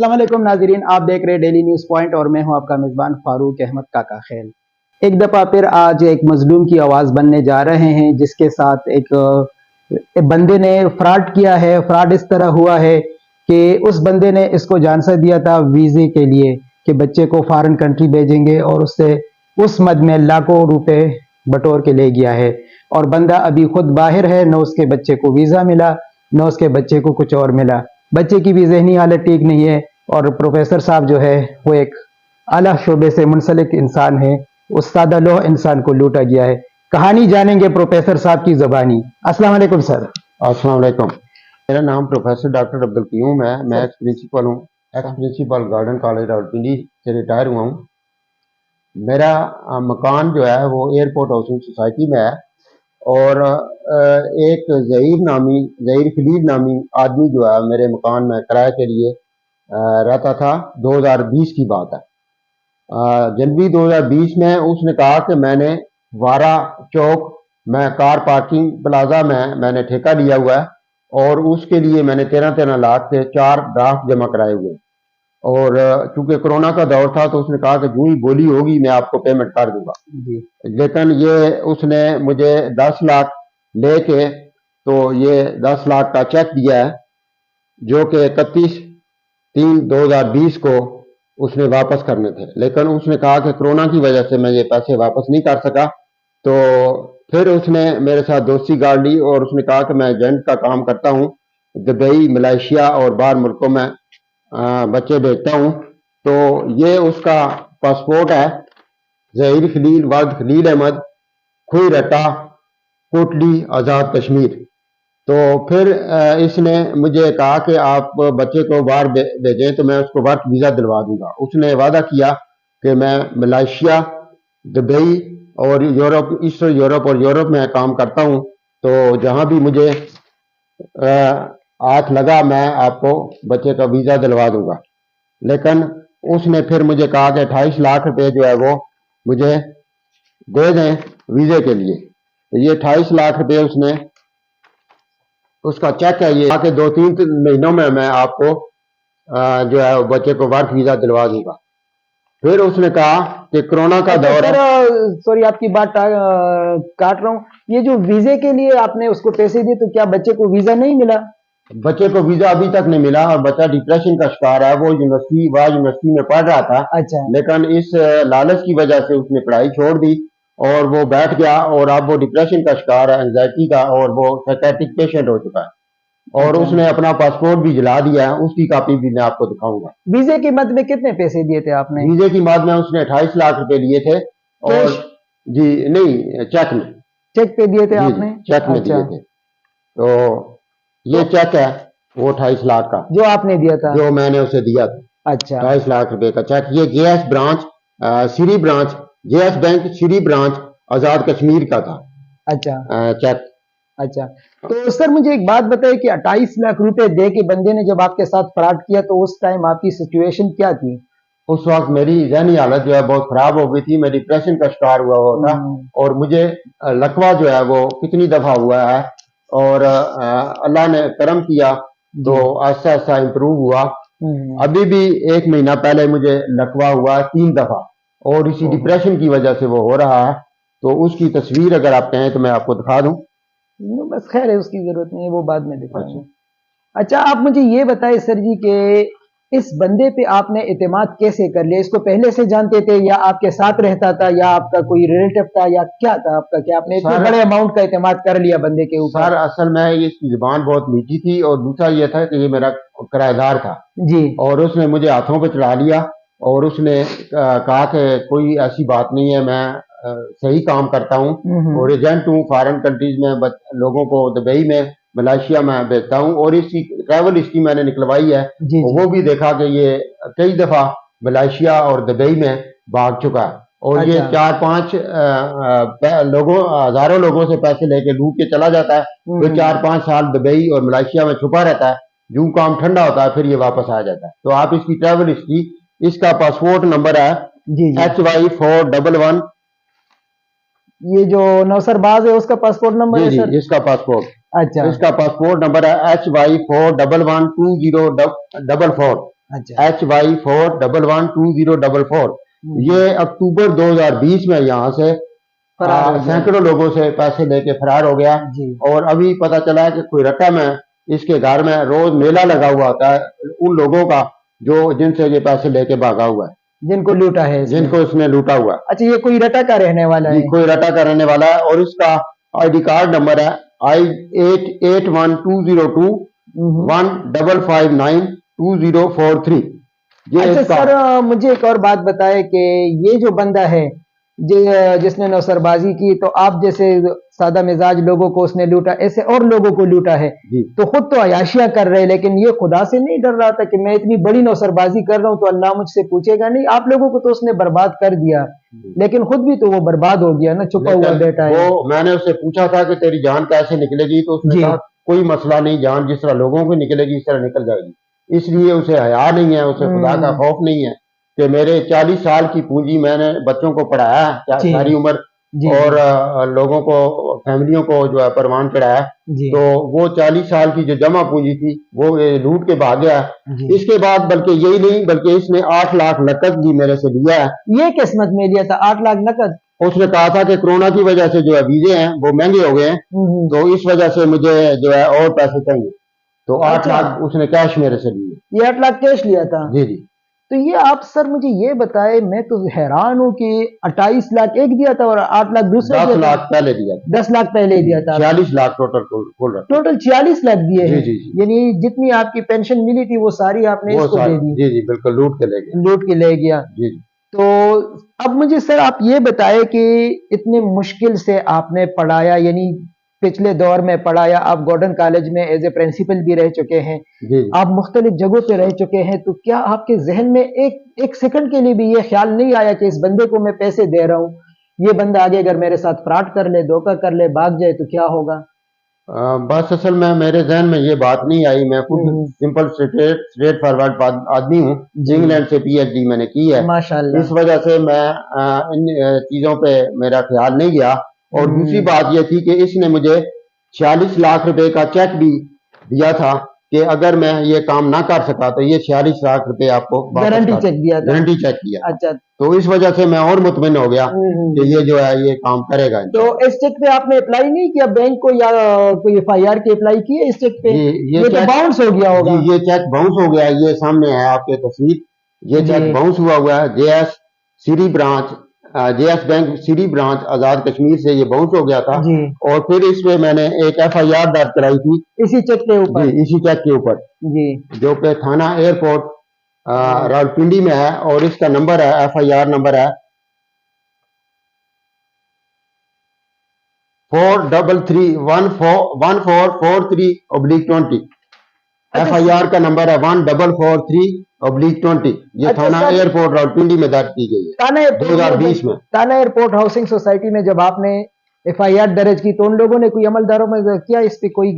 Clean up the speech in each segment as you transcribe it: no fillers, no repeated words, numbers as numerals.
अस्सलाम वालेकुम नाजरीन, आप देख रहे हैं डेली न्यूज़ पॉइंट और मैं हूं आपका मेज़बान फारूक अहमद काका खेल। एक दफ़ा फिर आज एक मज़लूम की आवाज़ बनने जा रहे हैं जिसके साथ एक बंदे ने फ्रॉड किया है। फ्रॉड इस तरह हुआ है कि उस बंदे ने इसको झांसा दिया था वीज़े के लिए कि बच्चे को फॉरेन कंट्री भेजेंगे और उससे उस मद में लाखों रुपए बटोर के ले गया है और बंदा अभी खुद बाहर है, न उसके बच्चे को वीज़ा मिला न उसके बच्चे को कुछ और मिला। बच्चे की भी जहनी हालत ठीक नहीं है और प्रोफेसर साहब जो है वो एक आला शोबे से मुंसलिक इंसान है। उस सादा लोह इंसान को लूटा गया है। कहानी जानेंगे प्रोफेसर साहब की जबानी। अस्सलाम वालेकुम सर। अस्सलाम वालेकुम। मेरा नाम प्रोफेसर डॉक्टर अब्दुल क़य्यूम है। मैं एक्स प्रिंसिपल हूँ, ex principal Gordon College Rawalpindi से रिटायर हुआ हूँ। मेरा मकान जो है वो एयरपोर्ट हाउसिंग सोसाइटी में है और एक ज़हीर खलील नामी आदमी जो है मेरे मकान में किराए के लिए रहता था। 2020 की बात है। जनवरी 2020 में उसने कहा कि मैंने वारा चौक में कार पार्किंग प्लाजा में मैंने ठेका लिया हुआ है और उसके लिए मैंने 13 लाख के 4 ड्राफ्ट जमा कराए हुए। और चूंकि कोरोना का दौर था तो उसने कहा कि जो ही बोली होगी मैं आपको पेमेंट कर दूंगा। लेकिन ये उसने मुझे 10 लाख लेके तो ये 10 लाख का चेक दिया है जो कि 31/3/2020 को उसने वापस करने थे। लेकिन उसने कहा कि कोरोना की वजह से मैं ये पैसे वापस नहीं कर सका। तो फिर उसने मेरे साथ दोस्ती गाड़ ली और उसने कहा कि मैं एजेंट का काम करता हूँ, दुबई, मलेशिया और बाहर मुल्कों में बच्चे भेजता हूँ। तो ये उसका पासपोर्ट है, ज़हीर खलील वल्द खलील अहमद, खुई रट्टा, कोटली, आज़ाद कश्मीर। तो फिर इसने मुझे कहा कि आप बच्चे को बाहर भेजें तो मैं उसको वर्क वीज़ा दिलवा दूंगा। उसने वादा किया कि मैं मलेशिया, दुबई और यूरोप, ईस्टर्न यूरोप और यूरोप में काम करता हूं, तो जहां भी मुझे हाथ लगा मैं आपको बच्चे का वीज़ा दिलवा दूंगा। लेकिन उसने फिर मुझे कहा कि 28 लाख रुपए जो है वो मुझे दे दें वीज़े के लिए। तो ये 28 लाख रुपए उसने, उसका चेक है ये, आके 2-3 महीनों में मैं आपको जो है बच्चे को वर्क वीज़ा दिलवा दूंगा। फिर उसने कहा कि कोरोना का दौर है। सॉरी आपकी बात काट रहा हूँ। ये जो वीजे के लिए आपने उसको पैसे दिए तो क्या बच्चे को वीजा नहीं मिला? बच्चे को वीजा अभी तक नहीं मिला और बच्चा डिप्रेशन का शिकार है। वो यूनिवर्सिटी में पढ़ रहा था। अच्छा। लेकिन इस लालच की वजह से उसने पढ़ाई छोड़ दी और वो बैठ गया और अब वो डिप्रेशन का शिकार है, एंजाइटी का, और वो साइकेट्रिक पेशेंट हो चुका है। और अच्छा। उसने अपना पासपोर्ट भी जला दिया है। उसकी कॉपी भी मैं आपको दिखाऊंगा। वीजे की मद में कितने पैसे दिए थे आपने? वीजे की मद में उसने 28 लाख रुपए लिए थे। और जी नहीं, चेक में, चेक पे दिए थे आपने? चेक में दिए थे। तो ये चेक है वो 28 लाख का जो आपने दिया था, जो मैंने उसे दिया था। अच्छा, 28 लाख रुपए का चेक। ये जेएस ब्रांच सीरी ब्रांच, जेएस बैंक सीरी ब्रांच आजाद कश्मीर का था। अच्छा चेक। अच्छा, तो सर मुझे एक बात बताइए कि 28 लाख रुपए दे के बंदे ने जब आपके साथ फ्रॉड किया तो उस टाइम आपकी सिचुएशन क्या थी? उस वक्त मेरी जहनी हालत जो है बहुत खराब हो गई थी। मैं डिप्रेशन का शिकार हुआ था और मुझे लकवा जो है वो कितनी दफा हुआ है और अल्लाह ने करम किया तो आहिस्ता आहिस्ता इम्प्रूव हुआ। अभी भी 1 महीना पहले मुझे लकवा हुआ 3 दफा और इसी डिप्रेशन की वजह से वो हो रहा है। तो उसकी तस्वीर अगर आप कहें तो मैं आपको दिखा दूं। बस खैर है, उसकी जरूरत नहीं है, वो बाद में दिखाऊंगा। अच्छा, आप मुझे ये बताएं सर जी कि इस बंदे पे आपने इत्मीनान कैसे कर लिया? इसको पहले से जानते थे या आपके साथ रहता था या आपका कोई रिलेटिव था या क्या था आपका, क्या आपने इतने बड़े अमाउंट का इत्मीनान कर लिया बंदे के ऊपर? सर असल में इसकी जुबान बहुत मीठी थी और दूसरा ये था कि ये मेरा किराएदार था जी, और उसने मुझे हाथों पे चढ़ा लिया और उसने कहा कि कोई ऐसी बात नहीं है, मैं सही काम करता हूँ और एजेंट हूँ, फॉरेन कंट्रीज में लोगों को दुबई में, मलेशिया में भेजता हूँ। और इसकी ट्रैवल हिस्ट्री मैंने निकलवाई है। वो भी देखा कि ये कई दफा मलेशिया और दुबई में भाग चुका है और ये 4-5 लोगों, हजारों लोगों से पैसे लेके लूट के चला जाता है। फिर 4-5 साल दुबई और मलेशिया में छुपा रहता है। जूं काम ठंडा होता है फिर ये वापस आ जाता है। तो आप इसकी ट्रैवल हिस्ट्री, इसका पासपोर्ट नंबर है HY411। ये जो नौसरबाज है उसका पासपोर्ट नंबर है सर? इसका पासपोर्ट, अच्छा, इसका पासपोर्ट नंबर है HY4112044। अच्छा। HY4112044। ये अक्टूबर 2020 में यहाँ से फरार हो गया। सैकड़ों लोगों से पैसे लेके फरार हो गया। जी। और अभी पता चला है कि कोयरट्टा में इसके घर में रोज मेला लगा हुआ होता है उन लोगों का जो जिनसे ये पैसे लेके भागा हुआ है, जिनको लूटा है इसने। जिनको इसने लूटा हुआ है। अच्छा, ये कोयरट्टा का रहने वाला है? कोयरट्टा का रहने वाला है और इसका ID कार्ड नंबर है I88120215592043। अच्छा सर, मुझे एक और बात बताए कि ये जो बंदा है जिसने नौसरबाजी की, तो आप जैसे सादा मिजाज लोगों को उसने लूटा, ऐसे और लोगों को लूटा है, तो खुद तो अयाशियां कर रहे हैं, लेकिन ये खुदा से नहीं डर रहा था कि मैं इतनी बड़ी नौसरबाजी कर रहा हूं तो अल्लाह मुझसे पूछेगा नहीं? आप लोगों को तो उसने बर्बाद कर दिया, लेकिन खुद भी तो वो बर्बाद हो गया ना, छुपा हुआ बेटा है। वो मैंने उससे पूछा था कि तेरी जान कैसे निकलेगी, तो उसने कहा कोई मसला नहीं, जान जिस तरह लोगों की निकलेगी इस तरह निकल जाएगी। इसलिए उसे हया नहीं है, उसे खुदा का खौफ नहीं है कि मेरे 40 साल की पूंजी मैंने बच्चों को पढ़ाया सारी उम्र और लोगों को, फैमिलियों को जो है परवान चढ़ाया, तो वो 40 साल की जो जमा पूंजी थी वो लूट के भाग गया। इसके बाद बल्कि यही नहीं, बल्कि इसने 8 लाख नकद भी मेरे से लिया है। ये किस्मत में लिया था 8 लाख नकद? उसने कहा था कि कोरोना की वजह से जो है वीजे हैं वो महंगे हो गए हैं, तो इस वजह से मुझे जो है और पैसे चाहिए, तो 8 लाख उसने कैश मेरे से लिए। ये 8 लाख कैश लिया था? जी जी। तो ये आप सर मुझे ये बताए, मैं तो हैरान हूं कि 28 लाख एक दिया था और 8 लाख दूसरा 10 लाख पहले दिया था। 10 लाख पहले दिया था। 46 लाख टोटल खोल रहा। टोटल 46 लाख दिए हैं? जी। यानी जितनी आपकी पेंशन मिली थी वो सारी आपने इसको दे दी? जी बिल्कुल, लूट के ले गया। लूट के ले गया। जी। तो अब मुझे सर आप ये बताए कि इतने मुश्किल से आपने पढ़ाया, यानी पिछले दौर में पढ़ाया, आप गॉर्डन कॉलेज में एज ए प्रिंसिपल भी रह चुके हैं, आप मुख्तलिफ जगहों पे रह चुके हैं, तो क्या आपके जहन में एक सेकंड के लिए भी ये ख्याल नहीं आया कि इस बंदे को मैं पैसे दे रहा हूँ, ये बंदा आगे अगर मेरे साथ फ्रॉड कर ले, धोखा कर ले, भाग जाए तो क्या होगा? बस असल में मेरे जहन में ये बात नहीं आई। मैं खुद सिंपल स्ट्रेट फॉरवर्ड आदमी हूँ। इंग्लैंड से PhD मैंने की है, माशाल्लाह। इस वजह से मैं इन चीजों पे मेरा ख्याल नहीं गया। और दूसरी बात यह थी कि इसने मुझे 46 लाख रुपए का चेक भी दिया था कि अगर मैं ये काम ना कर सका तो ये 46 लाख रुपए आपको गारंटी चेक दिया था? गारंटी चेक किया। अच्छा। तो इस वजह से मैं और मुतमिन हो गया कि ये जो है ये काम करेगा। तो इस चेक पे आपने अप्लाई नहीं किया बैंक को, या कोई FIR की अप्लाई की है इस चेक पे? ये तो बाउंस हो गया होगा। ये चेक बाउंस हो गया, ये सामने है आपके तस्वीर, ये चेक बाउंस हुआ है। JS बैंक सिटी ब्रांच आजाद कश्मीर से ये बाउंस हो गया था। और फिर इसमें मैंने एक FIR दर्ज कराई थी इसी चेक के ऊपर। इसी चेक के ऊपर जी, जो कि थाना एयरपोर्ट रावलपिंडी में है। और इसका नंबर है, FIR नंबर है 4331443/20। FIR का नंबर है 1443/20। ये थाना एयरपोर्ट रावलपिंडी में दर्ज की गई है 2020 में। थाना एयरपोर्ट हाउसिंग सोसाइटी में जब आपने FIR दर्ज की तो उन लोगों ने कोई अमलदारों में क्या इस पे कोई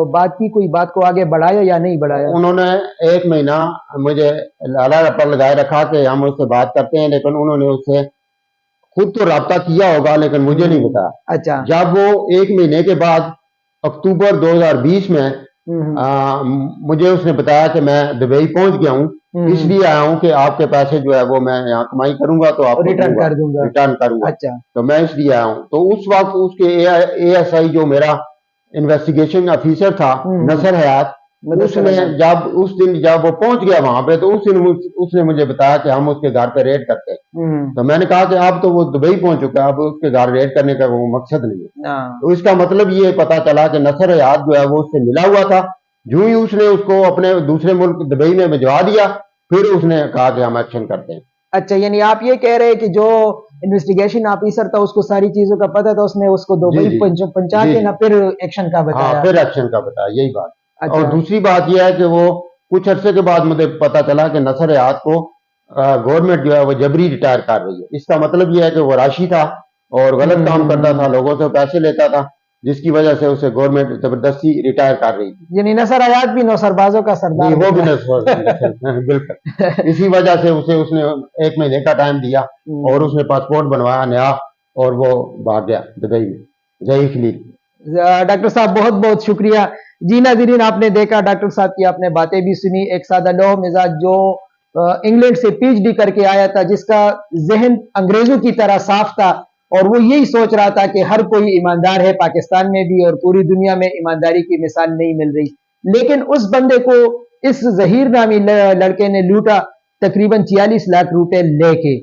बात की, कोई बात को आगे बढ़ाया या नहीं बढ़ाया? उन्होंने 1 महीना मुझे लाला रप्पा लगाए रखा कि हम उससे बात करते हैं, लेकिन उन्होंने उससे खुद तो राब्ता किया होगा लेकिन मुझे नहीं बताया। अच्छा। जब वो 1 महीने के बाद अक्टूबर 2020 में मुझे उसने बताया कि मैं दुबई पहुंच गया हूँ, इसलिए आया हूँ कि आपके पैसे जो है वो मैं यहाँ कमाई करूंगा तो आपको रिटर्न करूंगा। अच्छा। तो मैं इसलिए आया हूँ। तो उस वक्त उसके ASI जो मेरा इन्वेस्टिगेशन ऑफिसर था नसर हयात, उसने जब वो पहुंच गया वहां पे तो उसने मुझे बताया कि हम उसके घर पे रेड करते हैं। तो मैंने कहा कि अब तो वो दुबई पहुंच चुका है, अब उसके घर रेड करने का वो मकसद नहीं है। तो इसका मतलब ये पता चला कि नसर हयात जो है वो उससे मिला हुआ था। जो ही उसने उसको अपने दूसरे मुल्क दुबई में भिजवा दिया, फिर उसने कहा कि हम एक्शन करते हैं। अच्छा, यानी आप ये कह रहे हैं कि जो इन्वेस्टिगेशन ऑफिसर था उसको सारी चीजों का पता था, उसने उसको दुबई पहुंचा के ना फिर एक्शन का बताया? फिर एक्शन का बताया, यही बात। अच्छा। और दूसरी बात यह है कि वो कुछ अरसे के बाद मुझे पता चला कि नसर हयात को गवर्नमेंट जो है वो जबरी रिटायर कर रही है। इसका मतलब यह है कि वो राशि था और गलत काम करता था, लोगों से पैसे लेता था, जिसकी वजह से उसे गवर्नमेंट जबरदस्ती रिटायर कर रही थी। यानी नसर हयात भी नौसरबाजों का सरदार? वो भी बिल्कुल। इसी वजह से उसने 1 महीने का टाइम दिया और उसने पासपोर्ट बनवाया नया और वो भाग गया दुबई में। जय खलील। डॉक्टर साहब बहुत बहुत शुक्रिया जी नाज़रीन, आपने देखा डॉक्टर साहब की आपने बातें भी सुनी। एक सादा लौह मिजाज जो इंग्लैंड से पीएचडी करके आया था, जिसका जहन अंग्रेजों की तरह साफ था और वो यही सोच रहा था कि हर कोई ईमानदार है, पाकिस्तान में भी और पूरी दुनिया में ईमानदारी की मिसाल नहीं मिल रही। लेकिन उस बंदे को इस जहीर नामी लड़के ने लूटा, तकरीबन 46 लाख रुपए लेके।